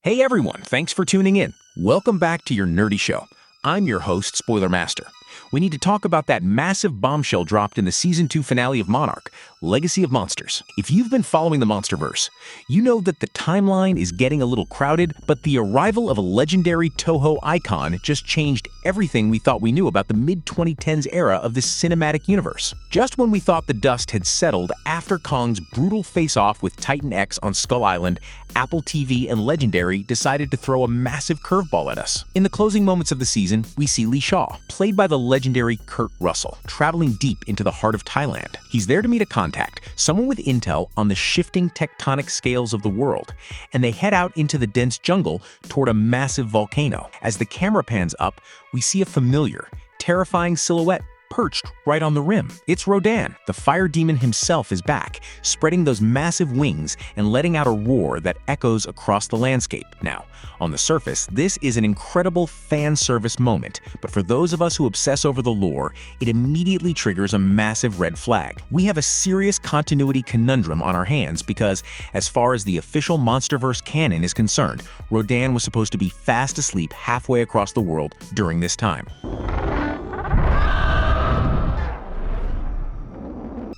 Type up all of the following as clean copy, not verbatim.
Hey everyone, thanks for tuning in. Welcome back to your nerdy show. I'm your host, Spoiler Master. We need to talk about that massive bombshell dropped in the Season 2 finale of Monarch, Legacy of Monsters. If you've been following the MonsterVerse, you know that the timeline is getting a little crowded, but the arrival of a legendary Toho icon just changed everything we thought we knew about the mid-2010s era of this cinematic universe. Just when we thought the dust had settled after Kong's brutal face-off with Titan X on Skull Island, Apple TV and Legendary decided to throw a massive curveball at us. In the closing moments of the season, we see Lee Shaw, played by the legendary Kurt Russell, traveling deep into the heart of Thailand. He's there to meet a contact, someone with intel on the shifting tectonic scales of the world, and they head out into the dense jungle toward a massive volcano. As the camera pans up, we see a familiar, terrifying silhouette perched right on the rim. It's Rodan. The fire demon himself is back, spreading those massive wings and letting out a roar that echoes across the landscape. Now, on the surface, this is an incredible fan service moment, but for those of us who obsess over the lore, it immediately triggers a massive red flag. We have a serious continuity conundrum on our hands because, as far as the official MonsterVerse canon is concerned, Rodan was supposed to be fast asleep halfway across the world during this time.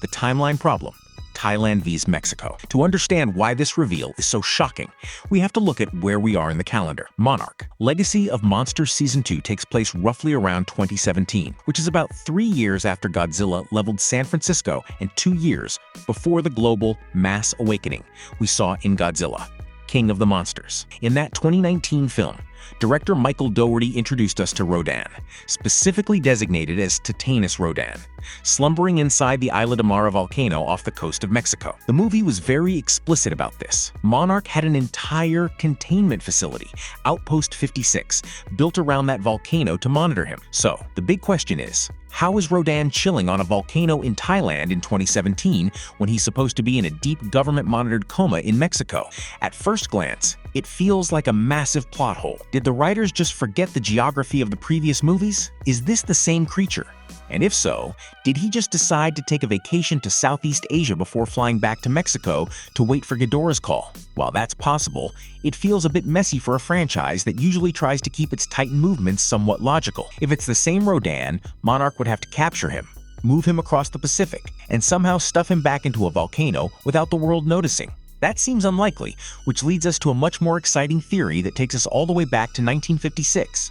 The timeline problem. Thailand vs. Mexico. To understand why this reveal is so shocking, we have to look at where we are in the calendar. Monarch, Legacy of Monsters Season 2 takes place roughly around 2017, which is about 3 years after Godzilla leveled San Francisco and 2 years before the global mass awakening we saw in Godzilla, King of the Monsters. In that 2019 film, director Michael Dougherty introduced us to Rodan, specifically designated as Titanus Rodan, slumbering inside the Isla de Mara volcano off the coast of Mexico. The movie was very explicit about this. Monarch had an entire containment facility, Outpost 56, built around that volcano to monitor him. So, the big question is, how is Rodan chilling on a volcano in Thailand in 2017 when he's supposed to be in a deep government-monitored coma in Mexico? At first glance, it feels like a massive plot hole. Did the writers just forget the geography of the previous movies? Is this the same creature? And if so, did he just decide to take a vacation to Southeast Asia before flying back to Mexico to wait for Ghidorah's call? While that's possible, it feels a bit messy for a franchise that usually tries to keep its Titan movements somewhat logical. If it's the same Rodan, Monarch would have to capture him, move him across the Pacific, and somehow stuff him back into a volcano without the world noticing. That seems unlikely, which leads us to a much more exciting theory that takes us all the way back to 1956.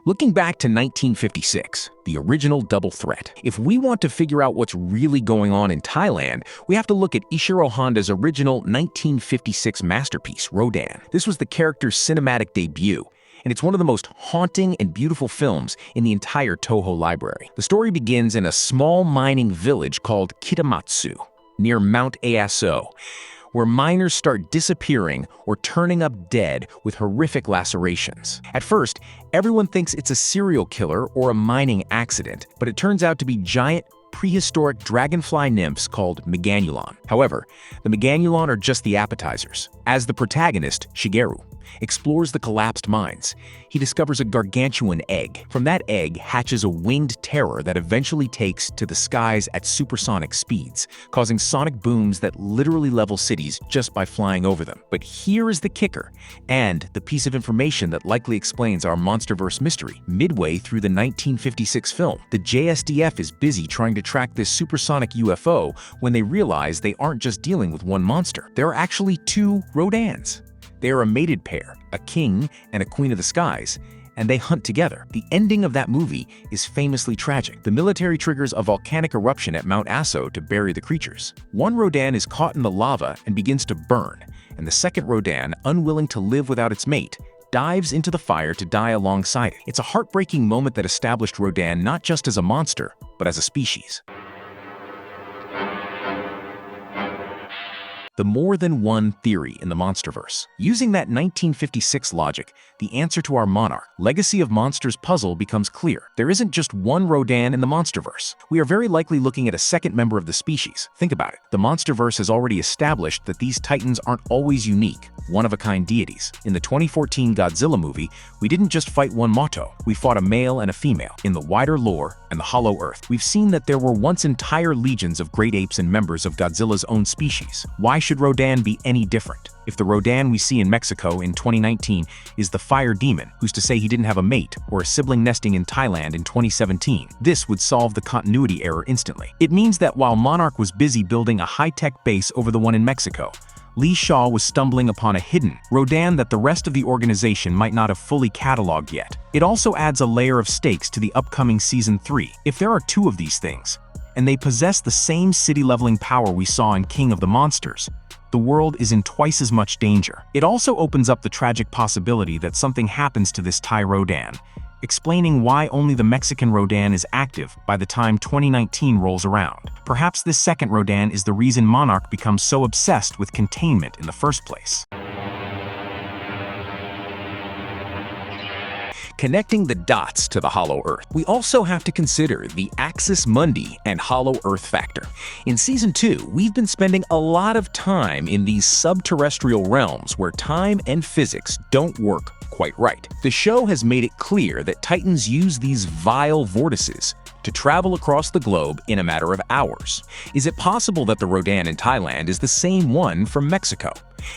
Looking back to 1956, the original double threat. If we want to figure out what's really going on in Thailand, we have to look at Ishiro Honda's original 1956 masterpiece, Rodan. This was the character's cinematic debut, and it's one of the most haunting and beautiful films in the entire Toho library. The story begins in a small mining village called Kitamatsu, near Mount Aso, where miners start disappearing or turning up dead with horrific lacerations. At first, everyone thinks it's a serial killer or a mining accident, but it turns out to be giant prehistoric dragonfly nymphs called Meganulon. However, the Meganulon are just the appetizers. As the protagonist, Shigeru, explores the collapsed mines, he discovers a gargantuan egg. From that egg hatches a winged terror that eventually takes to the skies at supersonic speeds, causing sonic booms that literally level cities just by flying over them. But here is the kicker, and the piece of information that likely explains our MonsterVerse mystery. Midway through the 1956 film, the JSDF is busy trying to track this supersonic UFO when they realize they aren't just dealing with one monster. There are actually two Rodans. They are a mated pair, a king and a queen of the skies, and they hunt together. The ending of that movie is famously tragic. The military triggers a volcanic eruption at Mount Aso to bury the creatures. One Rodan is caught in the lava and begins to burn, and the second Rodan, unwilling to live without its mate, dives into the fire to die alongside it. It's a heartbreaking moment that established Rodan not just as a monster, but as a species. The more than one theory in the MonsterVerse. Using that 1956 logic, the answer to our Monarch, Legacy of Monsters puzzle becomes clear. There isn't just one Rodan in the MonsterVerse. We are very likely looking at a second member of the species. Think about it. The MonsterVerse has already established that these Titans aren't always unique, one-of-a-kind deities. In the 2014 Godzilla movie, we didn't just fight one Moto. We fought a male and a female. In the wider lore and the Hollow Earth, we've seen that there were once entire legions of great apes and members of Godzilla's own species. Why should Rodan be any different? If the Rodan we see in Mexico in 2019 is the fire demon, who's to say he didn't have a mate or a sibling nesting in Thailand in 2017? This would solve the continuity error instantly. It means that while Monarch was busy building a high-tech base over the one in Mexico, Lee Shaw was stumbling upon a hidden Rodan that the rest of the organization might not have fully cataloged yet. It also adds a layer of stakes to the upcoming Season 3. If there are two of these things, and they possess the same city-leveling power we saw in King of the Monsters, the world is in twice as much danger. It also opens up the tragic possibility that something happens to this Thai Rodan, explaining why only the Mexican Rodan is active by the time 2019 rolls around. Perhaps this second Rodan is the reason Monarch becomes so obsessed with containment in the first place. Connecting the dots to the Hollow Earth, we also have to consider the Axis Mundi and Hollow Earth factor. In Season 2, we've been spending a lot of time in these subterrestrial realms where time and physics don't work quite right. The show has made it clear that Titans use these vile vortices to travel across the globe in a matter of hours. Is it possible that the Rodan in Thailand is the same one from Mexico,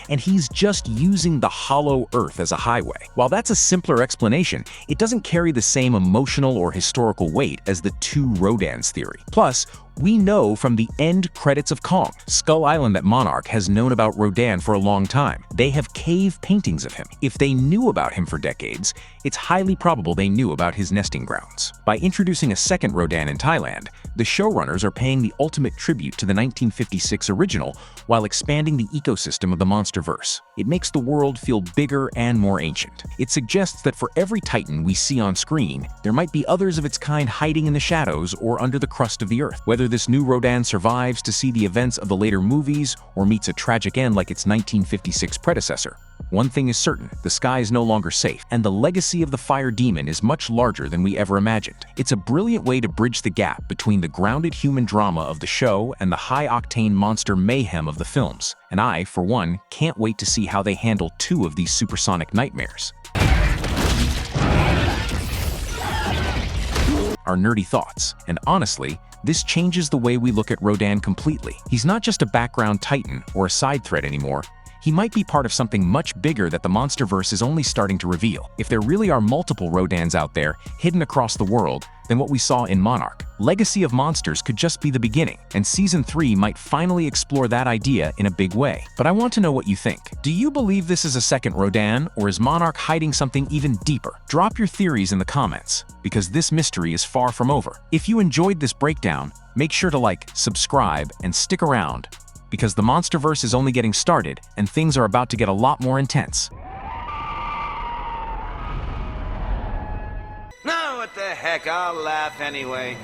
and he's just using the Hollow Earth as a highway? While that's a simpler explanation, it doesn't carry the same emotional or historical weight as the two Rodans theory. Plus, we know from the end credits of Kong, Skull Island, that Monarch has known about Rodan for a long time. They have cave paintings of him. If they knew about him for decades, it's highly probable they knew about his nesting grounds. By introducing a second Rodan in Thailand, the showrunners are paying the ultimate tribute to the 1956 original while expanding the ecosystem of the MonsterVerse. It makes the world feel bigger and more ancient. It suggests that for every Titan we see on screen, there might be others of its kind hiding in the shadows or under the crust of the Earth. Whether this new Rodan survives to see the events of the later movies or meets a tragic end like its 1956 predecessor, one thing is certain: the sky is no longer safe, and the legacy of the fire demon is much larger than we ever imagined. It's a brilliant way to bridge the gap between the grounded human drama of the show and the high-octane monster mayhem of the films, and I, for one, can't wait to see how they handle two of these supersonic nightmares. Our nerdy thoughts, and honestly, this changes the way we look at Rodan completely. He's not just a background Titan or a side threat anymore. He might be part of something much bigger that the MonsterVerse is only starting to reveal. If there really are multiple Rodans out there, hidden across the world, then what we saw in Monarch, Legacy of Monsters, could just be the beginning, and Season 3 might finally explore that idea in a big way. But I want to know what you think. Do you believe this is a second Rodan, or is Monarch hiding something even deeper? Drop your theories in the comments, because this mystery is far from over. If you enjoyed this breakdown, make sure to like, subscribe, and stick around, because the MonsterVerse is only getting started, and things are about to get a lot more intense. No, what the heck, I'll laugh anyway.